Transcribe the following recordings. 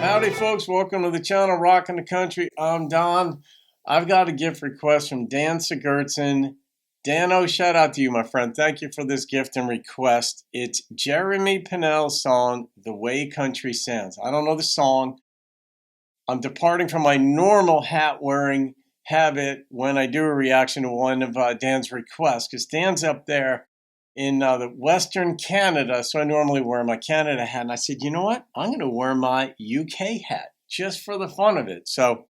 Howdy folks, welcome to the channel Rockin' the Country. I'm Don. I've got a gift request from Dan Sigurdson. Dan, shout out to you, my friend. Thank you for this gift and request. It's Jeremy Pinnell's song, The Way Country Sounds. I don't know the song. I'm departing from my normal hat-wearing habit when I do a reaction to one of Dan's requests, because Dan's up there in the Western Canada, so I normally wear my Canada hat. And I said, you know what? I'm going to wear my UK hat just for the fun of it. So,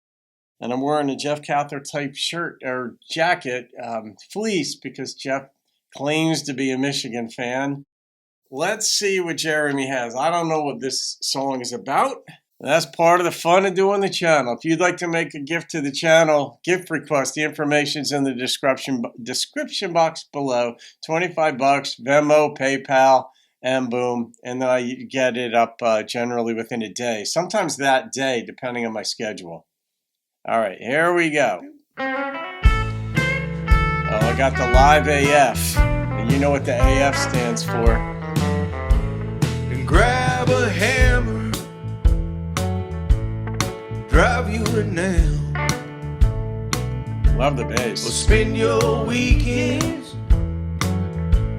and I'm wearing a Jeff Cather type shirt or jacket, fleece, because Jeff claims to be a Michigan fan. Let's see what Jeremy has. I don't know what this song is about. That's part of the fun of doing the channel. If you'd like to make a gift to the channel, gift request, the information's in the description box below. $25, Venmo, PayPal, and boom. And then I get it up generally within a day. Sometimes that day, depending on my schedule. All right, here we go. Oh, I got the live AF. And you know what the AF stands for. And grab a hammer, drive you a nail. Love the bass. Or spend your weekends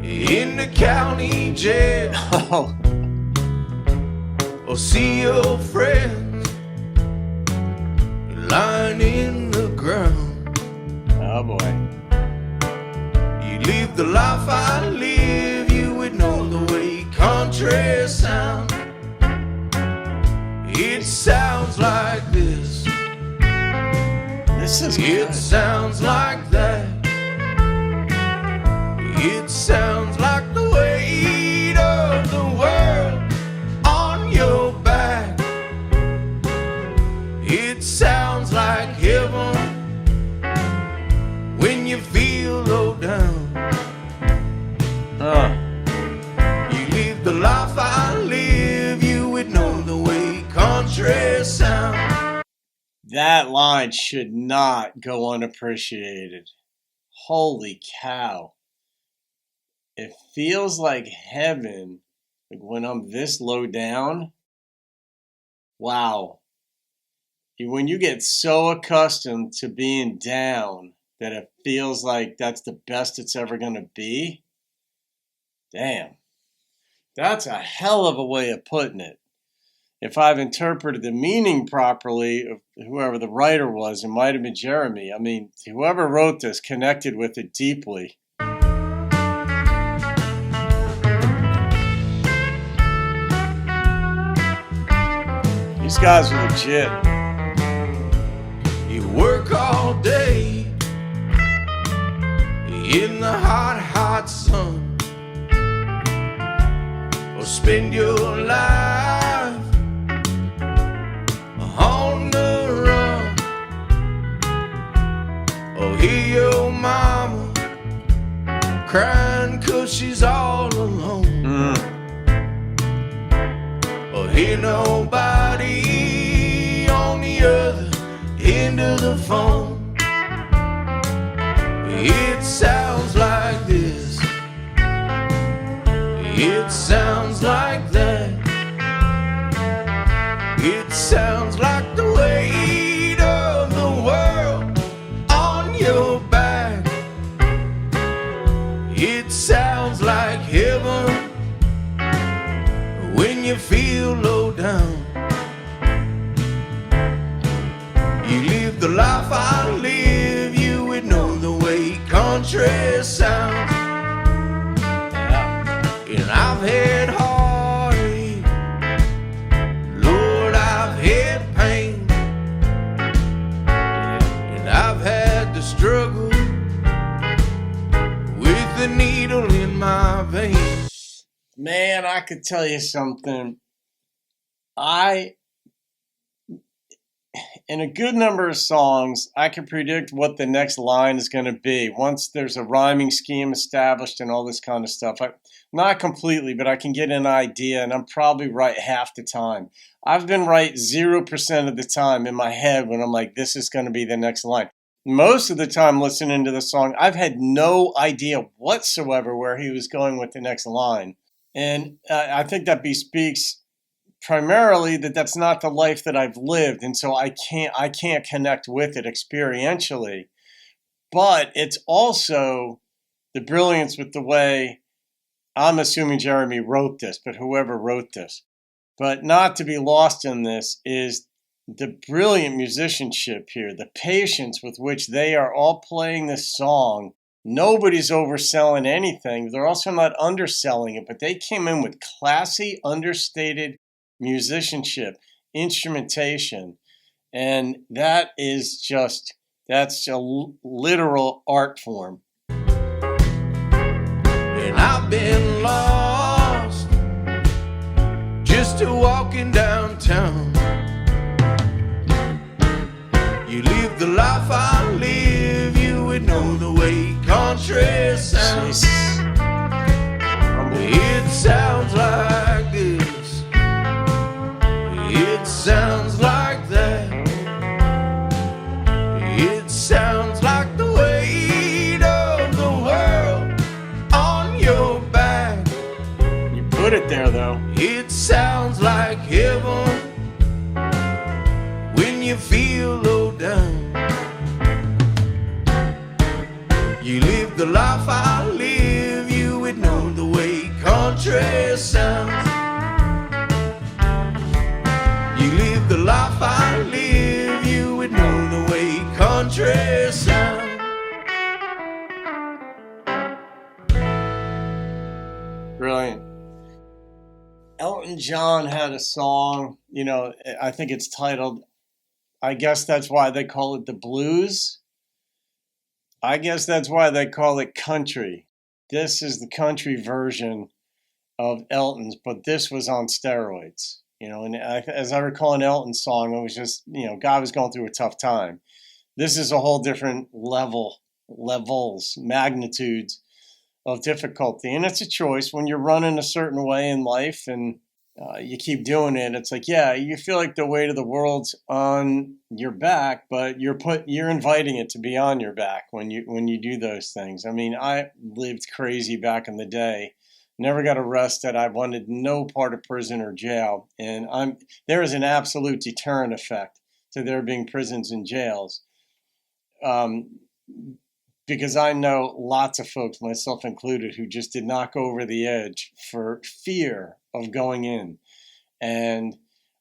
in the county jail. Oh. Or see your friends lying in the ground. Oh boy. You live the life I live, you would know the way country sounds. It sounds like this. This is It good. sounds like that. It sounds like the weight of the world on your back. It sounds like heaven when you feel low down. You live the life I live, you would know the way country sound. That line should not go unappreciated. Holy cow. It feels like heaven, like when I'm this low down. Wow. When you get so accustomed to being down that it feels like that's the best it's ever going to be. Damn. That's a hell of a way of putting it. If I've interpreted the meaning properly of whoever the writer was, it might have been Jeremy. I mean, whoever wrote this connected with it deeply. These guys are legit. You work all day in the hot, hot sun, or spend your life on the run, or hear your mama crying 'cause she's all alone, or hear nobody on the other end of the phone. It sounds like this. It sounds like that. It sounds like the weight of the world on your back. It sounds like heaven when you feel low down. You live the life I live, you would know the way country sounds. And I've had heartache, Lord, I've had pain, and I've had to struggle with the needle in my vein. Man, I could tell you something. In a good number of songs, I can predict what the next line is going to be once there's a rhyming scheme established and all this kind of stuff. Not completely, but I can get an idea, and I'm probably right half the time. I've been right 0% of the time in my head when I'm like, this is going to be the next line. Most of the time listening to the song, I've had no idea whatsoever where he was going with the next line. And I think that bespeaks primarily that that's not the life that I've lived, and so I can't connect with it experientially. But it's also the brilliance with the way, I'm assuming Jeremy wrote this, but whoever wrote this, but not to be lost in this is the brilliant musicianship here, the patience with which they are all playing this song. Nobody's overselling anything. They're also not underselling it, but they came in with classy, understated musicianship, instrumentation, and that's a literal art form. And I've been lost just a walking downtown. You live the life I live, you would know the way country sounds. It sounds like this, it sounds like that, it sounds like the weight of the world on your back. You put it there, though. It sounds like heaven when you feel low down. You live the life I live, you would know the way country sounds. You live the life I live, you would know the way country sounds. Brilliant. Elton John had a song, I think it's titled, I guess that's why they call it the blues. I guess that's why they call it country. This is the country version of Elton's, but this was on steroids. And as I recall an Elton song, it was just, God was going through a tough time. This is a whole different levels, magnitudes of difficulty. And it's a choice when you're running a certain way in life and you keep doing it. It's like, yeah, you feel like the weight of the world's on your back, but you're inviting it to be on your back when you do those things. I mean, I lived crazy back in the day. Never got arrested. I wanted no part of prison or jail. And there is an absolute deterrent effect to there being prisons and jails. Because I know lots of folks, myself included, who just did not go over the edge for fear of going in. And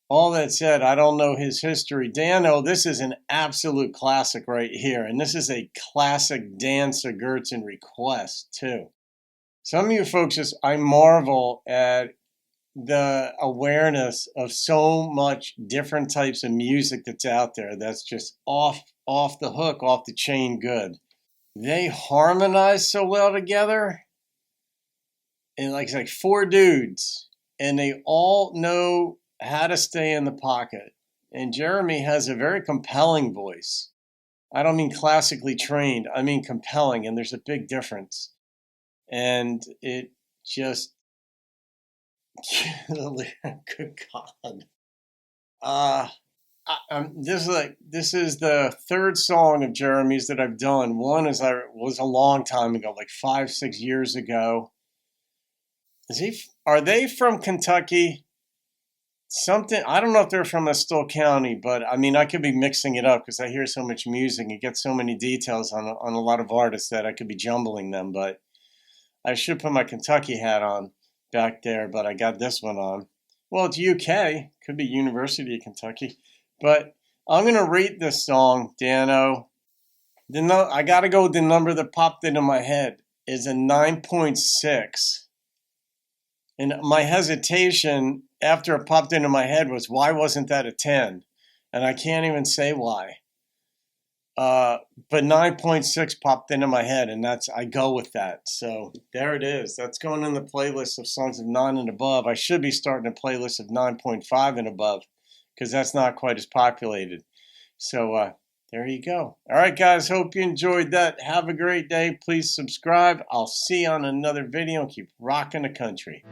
all that said, I don't know his history. Dan, this is an absolute classic right here. And this is a classic Dan Sigurdson request, too. Some of you folks I marvel at the awareness of so much different types of music that's out there that's just off the hook, off the chain good. They harmonize so well together. And it's like four dudes, and they all know how to stay in the pocket. And Jeremy has a very compelling voice. I don't mean classically trained, I mean compelling, and there's a big difference. And it just, good God. This is the third song of Jeremy's that I've done. One was a long time ago, like 5-6 years ago. Are they from Kentucky? Something, I don't know if they're from Estill County, but I mean, I could be mixing it up because I hear so much music and get so many details on a lot of artists that I could be jumbling them. But I should put my Kentucky hat on back there, but I got this one on. Well, it's UK, could be University of Kentucky. But I'm going to rate this song, Dano. I got to go with the number that popped into my head is a 9.6. And my hesitation after it popped into my head was, why wasn't that a 10? And I can't even say why. But 9.6 popped into my head, and I go with that. So there it is. That's going in the playlist of songs of 9 and above. I should be starting a playlist of 9.5 and above, because that's not quite as populated. So there you go. All right, guys, hope you enjoyed that. Have a great day. Please subscribe. I'll see you on another video and keep rocking the country.